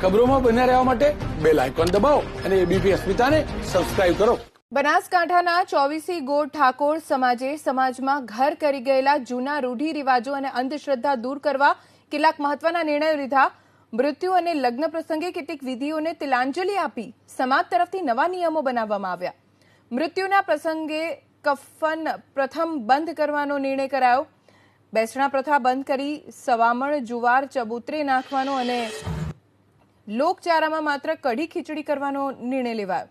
ખબરોમાં બન્યા રહેવા માટે બેલ આઇકોન દબાવો અને એબીપી અસ્મિતાને સબસ્ક્રાઇબ કરો। બનાસકાંઠાના 24 ગોળ ઠાકોર સમાજે સમાજમાં ઘર કરી ગયેલા જૂના રૂઢિ રિવાજો અને અંધશ્રદ્ધા દૂર કરવા કેટલાક મહત્વના નિર્ણયો લીધા। મૃત્યુ અને લગ્ન પ્રસંગે કેટલીક વિધિઓને તિલાંજલિ આપી સમાજ તરફથી નવા નિયમો બનાવવામાં આવ્યા। મૃત્યુના પ્રસંગે કફન પ્રથમ બંધ કરવાનો નિર્ણય કરાયો। બેસણા પ્રથા બંધ કરી સવામણ જુવાર ચબૂતરે નાખવાનો અને લોકચારામાં માત્ર કઢી ખીચડી કરવાનો નિર્ણય લેવાયો।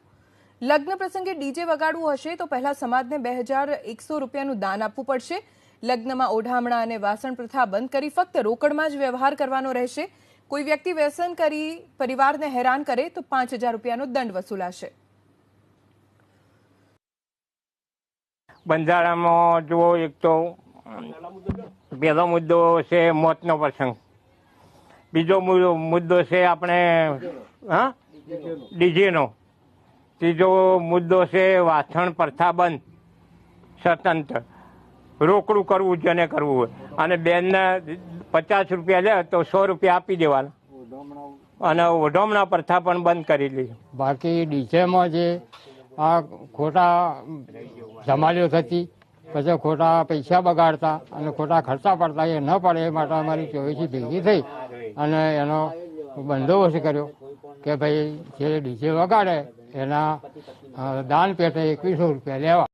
લગ્ન પ્રસંગે ડીજે વગાડવું હશે તો પહેલા સમાજને 2100 રૂપિયાનું દાન આપવું પડશે। લગ્નમાં ઓઢામણા અને વાસણ પ્રથા બંધ કરી ફક્ત રોકડમાં જ વ્યવહાર કરવાનો રહેશે। કોઈ વ્યક્તિ વ્યસન કરી પરિવારને હેરાન કરે તો 5000 રૂપિયાનો દંડ વસૂલાશે। બંધારણમાં જુઓ, એક તો પહેલો મુદ્દો છે મોતનો પ્રસંગ, બીજો મુદ્દો છે આપણે ડીજેનો, ત્રીજો મુદ્દો છે વાસણ પ્રથા બંધ, સ્વતંત્ર રોકડું કરવું જેને કરવું હોય, અને બેનને 50 રૂપિયા લે તો 100 રૂપિયા આપી દેવાના, અને ઓઢમણા પ્રથા પણ બંધ કરી લીધી। બાકી ડીજેમાં જે આ ખોટા ધમાલીઓ થતી, પછી ખોટા પૈસા બગાડતા અને ખોટા ખર્ચા પડતા એ ન પડે એ માટે અમારી 24 ભેગી થઈ અને એનો બંદોબસ્ત કર્યો કે ભાઈ જે ડીજે વગાડે એના દાન પેટે 2100 રૂપિયા લેવા।